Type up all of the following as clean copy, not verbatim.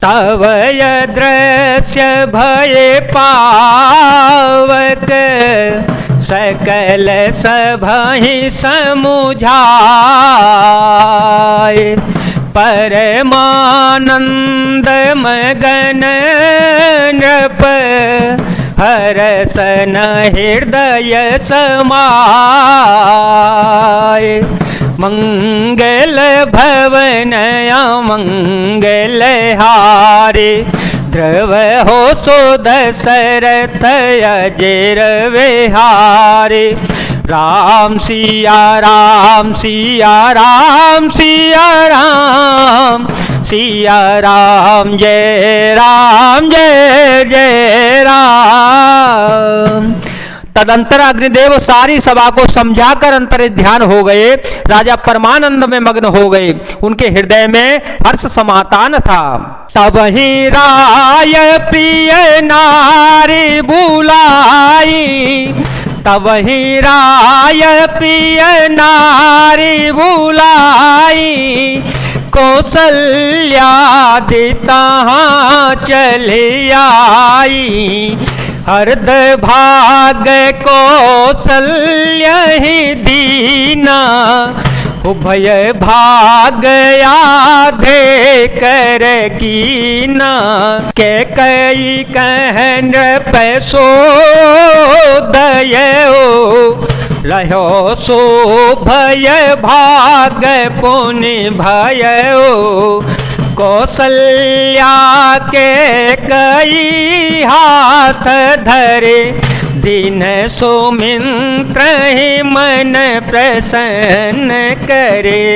तवय दृश्य भय पावक सकल सभहि समुझाय। परमानंद मगन नृप हरसन हृदय समाय। मंगल भवन मंगल हारे ध्रुव हो सो दशरथ अजेर विहारे। राम सिया राम सिया राम सिया राम सिया राम जय जय राम। तदंतर अग्निदेव सारी सभा को समझाकर अंतरित ध्यान हो गए। राजा परमानंद में मग्न हो गए। उनके हृदय में हर्ष समाता न था। तब ही राय प्रिय नारी बुलाई, तब ही राय प्रिय नारी बुलाई। कौशल्या दिता चली आई, हरद भाग कौशल्य ही दीना। उभय भाग आधे कर कीना। के कई कहन पैसो दयो रहो सो भय भाग पुनि भयो। कौशल्या के कई हाथ धरे, दिन सुमित्र ही मन प्रसन्न करे।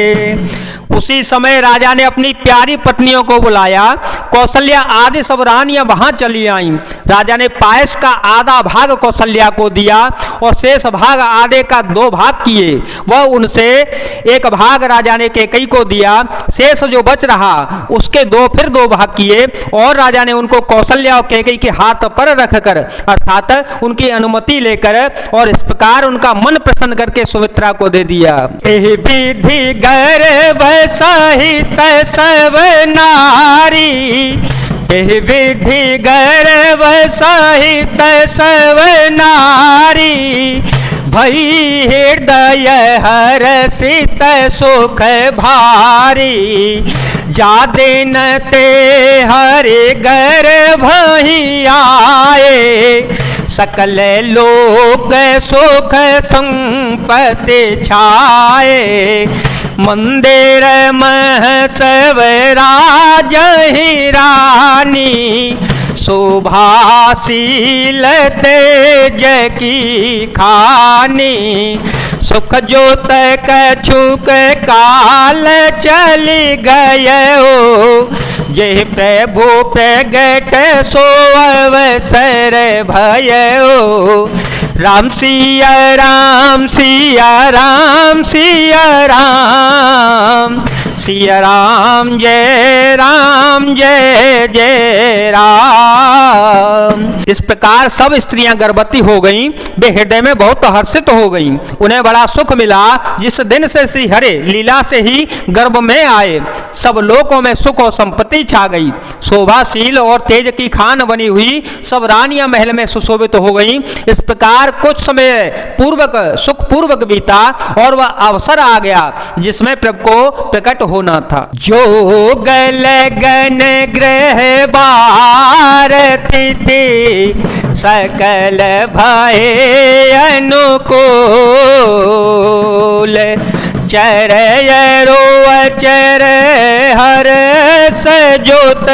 उसी समय राजा ने अपनी प्यारी पत्नियों को बुलाया। कौशल्या आदि सब रानियां वहां चली आईं। राजा ने पायस का आधा भाग कौशल्या को दिया और शेष भाग आधे का 2 भाग किए। वह उनसे एक भाग राजा ने कैकेयी को दिया। शेष जो बच रहा उसके फिर 2 भाग किए और राजा ने उनको कौशल्या और कैकेयी के हाथ पर रखकर अर्थात उनकी अनुमति लेकर और इस प्रकार उनका मन प्रसन्न करके सुमित्रा को दे दिया। एहि विधि गर्भ सहित सब नारी, एहि विधि गर्भ सहित सब नारी। भई हृदय हर्षित सुख भारी, जा दिन ते हरि गर्भ ही आए। सकल लोक सुख संपत्ति छाए, मंदिर मह सब राज ही रानी। शोभाशील तेज की खानी, सुख जोत कछुक काल चली गयो। जय प्रभु प्रगट सो अवसर भयो। राम सिया राम सिया राम सिया राम सिया राम जय जय राम। इस प्रकार सब स्त्रियां गर्भवती हो गईं। वे हृदय में बहुत हर्षित हो गईं। उन्हें बड़ा सुख मिला। जिस दिन से श्री हरे लीला से ही गर्भ में आए, सब लोकों में सुख और संपत्ति छा गई। शोभाशील और तेज की खान बनी हुई सब रानियां महल में सुशोभित हो गईं। इस प्रकार कुछ समय पूर्वक सुख पूर्वक बीता और वह अवसर आ गया जिसमें प्रभु को प्रकट होना था। जो गल गन ग्रह बार तिथि, सकल भय अनुकूल। चरय रोचर हर सजोत,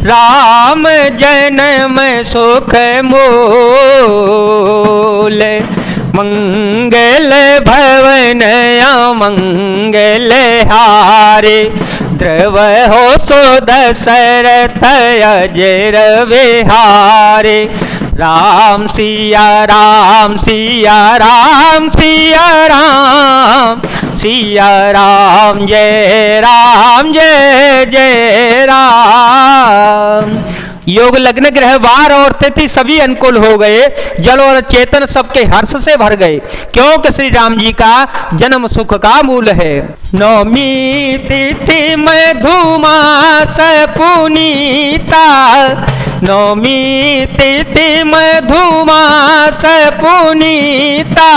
राम जन्म सुख मूल। मंगल भवन मंगल हारे, ध्रुव हो सो दशरथ अजेर विहारे। राम सिया राम सिया राम सिया राम सिया राम जय जय राम। योग लग्न ग्रह वार और तिथि सभी अनुकूल हो गए। जल और चेतन सबके हर्ष से भर गए, क्योंकि श्री राम जी का जन्म सुख का मूल है। नवमी तिथि मधुमास पुनीता, नवमी तिथि मधुमास पुनीता,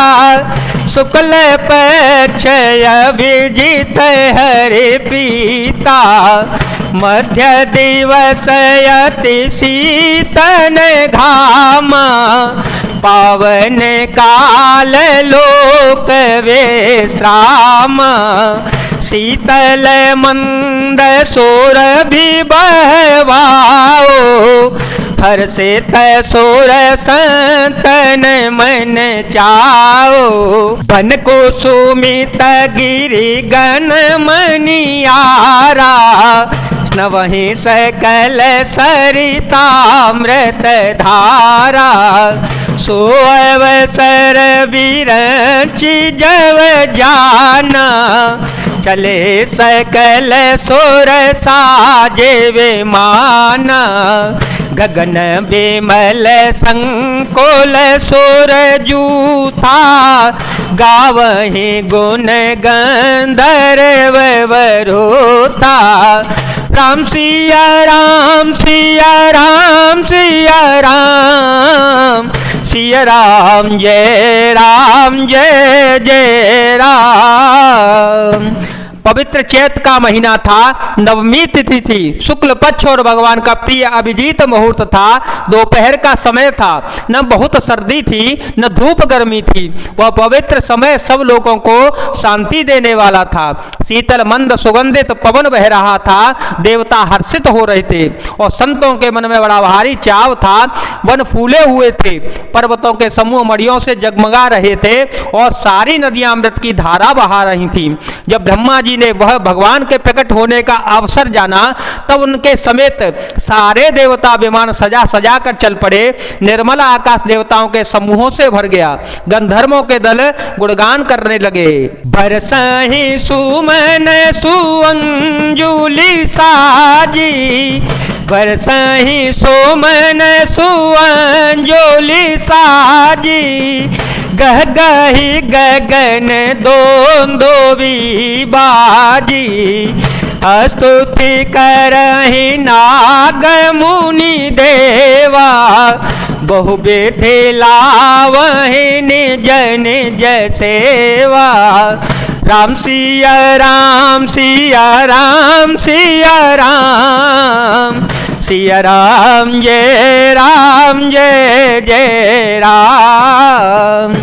शुक्ल पक्ष अभिजित हरि पीता, मध्य दिवस अति शीतन घामा, पावन काल लोक विश्राम, शीतल मंद सोर भी बहवाओ, हर्षित सोर संतन मन चाओ, बन कुसुमित गिरि गण मनियारा, नवहि सकल सरितामृत धारा, सो अवसर विरचि जव जाना, चले सकल सुर साजे विमाना, गगन बिमल संकुल सुर जूथा, गावहि गुण गंधर्व वरोथा, राम सिया राम सिया राम सिया राम, सिया राम जय जय राम। पवित्र चैत का महीना था, नवमी तिथि थी, शुक्ल पक्ष और भगवान का प्रिय अभिजीत मुहूर्त था। दोपहर का समय था, न बहुत सर्दी थी न धूप गर्मी थी। वह पवित्र समय सब लोगों को शांति देने वाला था। शीतल मंद सुगंधित पवन बह रहा था, देवता हर्षित हो रहे थे और संतों के मन में बड़ा भारी चाव था। वन फूले हुए थे, पर्वतों के समूह मड़ियों से जगमगा रहे थे और सारी नदियां अमृत की धारा बहा रही थी। जब ब्रह्मा जी ने वह भगवान के प्रकट होने का अवसर जाना, तब उनके समेत सारे देवता विमान सजा सजा कर चल पड़े। निर्मल आकाश देवताओं के समूहों से भर गया। गंधर्वों के दल गुणगान करने लगे। बरसाहि सुमन सुअंजुलि साजी, बरसाहि सुमन सुअंजुलि साजी, गह गही गगन दोंदोवी बाजी, स्तुति करहि नाग मुनि देवा, बहु विधि लावहि निज निज सेवा। राम सिया राम सिया राम सिया राम, सिया राम जय जय राम।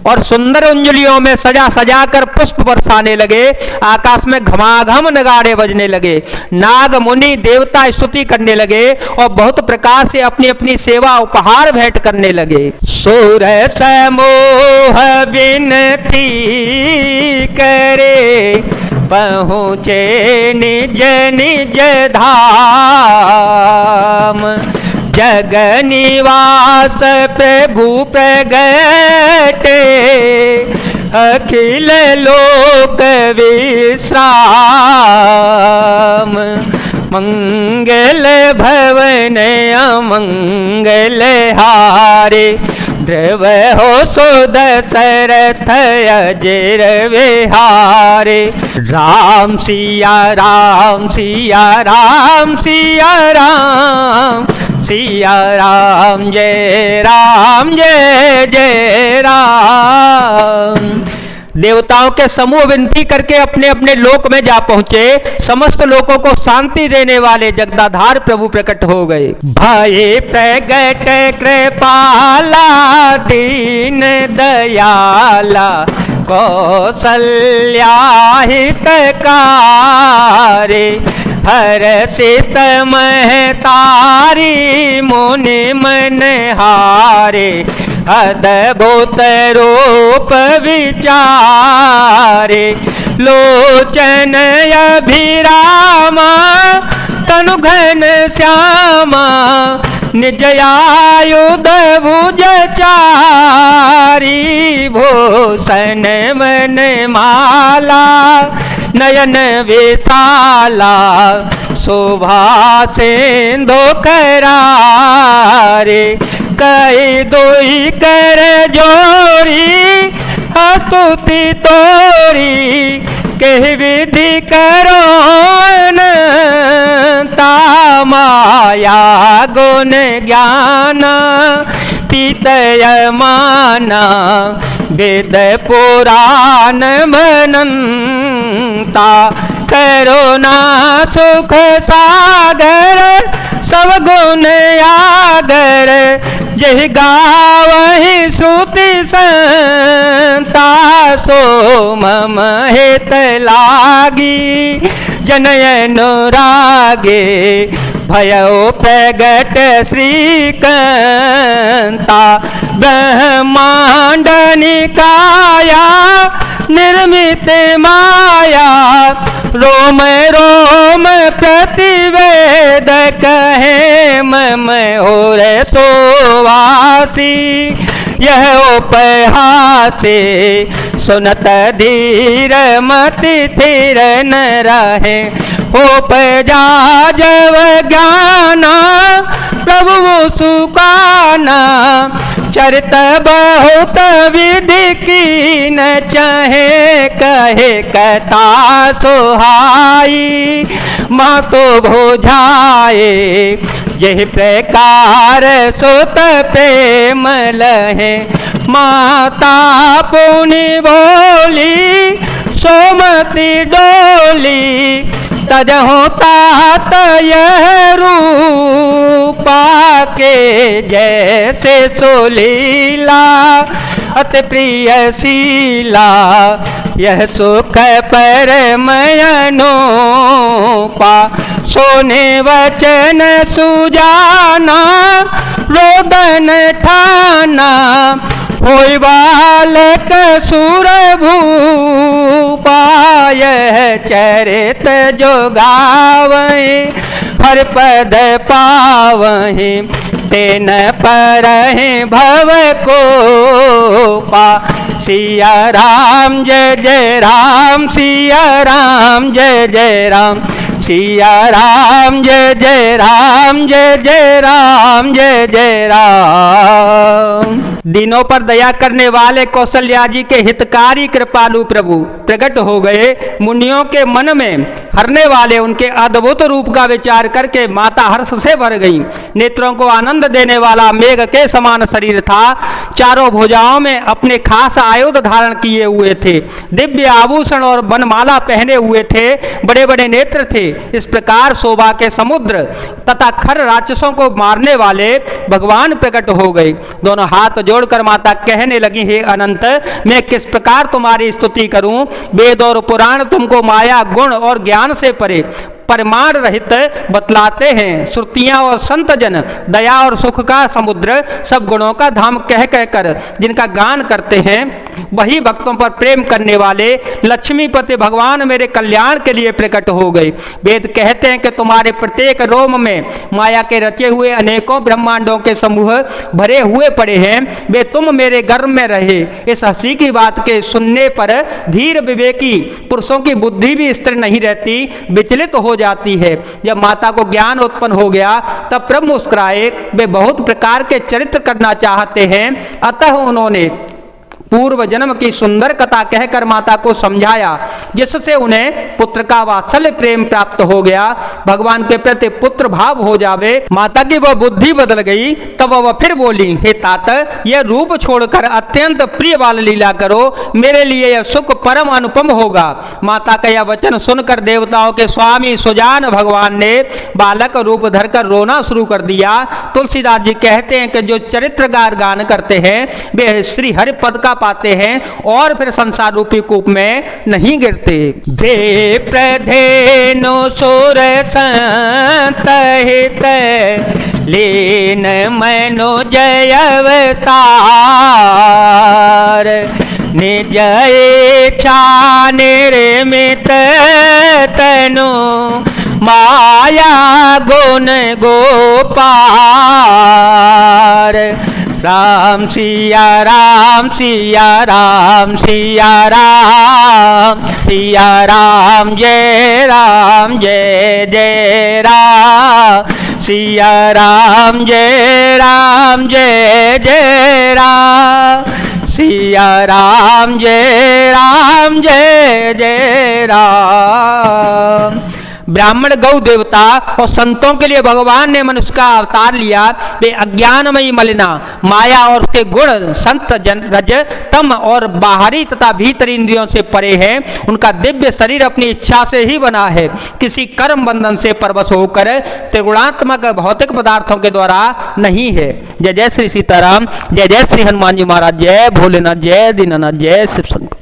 और सुंदर अंजलियों में सजा सजा कर पुष्प बरसाने लगे। आकाश में घमाघम नगाड़े बजने लगे। नाग मुनि देवता स्तुति करने लगे और बहुत प्रकार से अपनी अपनी सेवा उपहार भेंट करने लगे। सुर समूह विनती करे, पहुँचे निज निज धाम, जग निवास प्रभु प्रगटे, अखिल लोक विश्राम। मंगल भवन अमंगल हारे, ध्रुव हो सो दशरथ अजर विहारे। राम सिया राम सिया राम सिया राम, सिया राम जय जय राम। देवताओं के समूह विनती करके अपने अपने लोक में जा पहुंचे। समस्त लोगों को शांति देने वाले जगदाधार प्रभु प्रकट हो गए। भय प्रगट कृपाला दीन दयाला, कौसल्या हितकारी, हर्षित महतारी मुनि मन हारे, अद्भुत रूप विचारे। लोचन अभिरामा तनु घन श्यामा, निज आयुध भुज चारी। भूषण मन माला नयन विशाला शोभा सिंधु करारे कई दुई कर जोरी स्तुति तोरी कह विधि करो अनंता माया गुण ज्ञान पीतय माना वेद पुराण मनंता करुणा सुख सागर सब गुण आगर यही गावहि श्रुति संता सो मम हित लागी जनय अनुरागे भयो प्रगट श्रीकांता ब्रह्मांड निकाया निर्मित माया रोम रोम प्रतिवेद कहे मम और सोवासी यह उपहासे सुनत धीर मति थिर न रहे उपजा जव ज्ञाना प्रभु सुकाना चरित बहुत विधि की न चाहे कहे कथा सुहाई माँ को बुझाए यह प्रकार सुत प्रेम लहे माता पुनि बोली सोमती डोली तजहु तात यह रूपा के जैसे सुलीला अति प्रिय शीला यह सुख परमयनोपा सोने वचन सुजाना रोदन ठाना होई बालक सुर भूपाय चरित जो गावहि हर पद पावहि तेन परहि भव को पा सिया राम जय जय राम सिया राम जय जय राम सिया राम जय जय राम जय जय राम जय जय राम। दीनों पर दया करने वाले कौशल्या जी के हितकारी कृपालु प्रभु प्रकट हो गए। मुनियों के मन में हरने वाले उनके अद्भुत रूप का विचार करके माता हर्ष से भर गई। नेत्रों को आनंद देने वाला मेघ के समान शरीर था। चारों भुजाओं में अपने खास आयुध धारण किए हुए थे। दिव्य आभूषण और बनमाला पहने हुए थे। बड़े बड़े नेत्र थे। इस प्रकार शोभा के समुद्र तथा खर राक्षसों को मारने वाले भगवान प्रकट हो गए। दोनों हाथ जोड़कर माता कहने लगी, हे अनंत, मैं किस प्रकार तुम्हारी स्तुति करूं। वेद और पुराण तुमको माया गुण और ज्ञान से परे परिमाण रहित बतलाते हैं। श्रुतियां और संत जन दया और सुख का समुद्र सब गुणों का धाम कह कहकर जिनका गान करते हैं, वही भक्तों पर प्रेम करने वाले लक्ष्मीपति भगवान मेरे कल्याण के लिए प्रकट हो गए। वेद कहते हैं कि तुम्हारे प्रत्येक रोम में माया के रचे हुए अनेकों ब्रह्मांडों के समूह भरे हुए पड़े हैं। वे तुम मेरे गर्भ में रहे। इस हंसी की बात के सुनने पर धीर विवेकी पुरुषों की बुद्धि भी स्थिर नहीं रहती, विचलित हो जाती है। जब माता को ज्ञान उत्पन्न हो गया तब प्रभु मुस्कुराए। वे बहुत प्रकार के चरित्र करना चाहते हैं, अतः उन्होंने पूर्व जन्म की सुंदर कथा कहकर माता को समझाया, जिससे उन्हें पुत्र का वात्सल्य प्रेम प्राप्त हो गया। भगवान के प्रति पुत्र भाव हो जावे। माता की वह बुद्धि बदल गई। तब वह फिर बोली, हे तात, यह रूप छोड़कर अत्यंत प्रिय बाल लीला करो। मेरे लिए यह सुख परम अनुपम होगा। माता का यह वचन सुनकर देवताओं के स्वामी सुजान भगवान ने बालक रूप धरकर रोना शुरू कर दिया। तुलसीदास जी कहते हैं कि जो चरित्रगार गान करते हैं वे श्री हरि पद का पाते हैं और फिर संसार रूपी कूप में नहीं गिरते। दे प्रधेनु सुर संत हित लीन मनो जय अवतार। निज इच्छा निर्मित तनु माया गुण गोपार। राम सिया राम सिया राम सिया राम सिया राम जय जय राम सिया राम जय जय राम सिया राम जय जय राम। ब्राह्मण गौ देवता और संतों के लिए भगवान ने मनुष्य का अवतार लिया। वे अज्ञानमयी मलिना माया और उसके गुण संत जन रज तम और बाहरी तथा भीतरी इंद्रियों से परे हैं। उनका दिव्य शरीर अपनी इच्छा से ही बना है, किसी कर्म बंधन से परवश होकर त्रिगुणात्मक भौतिक पदार्थों के द्वारा नहीं है। जय जय श्री सीताराम, जय जय श्री हनुमान जी महाराज, जय भोलेनाथ, जय दीनानाथ, जय शिव शंकर।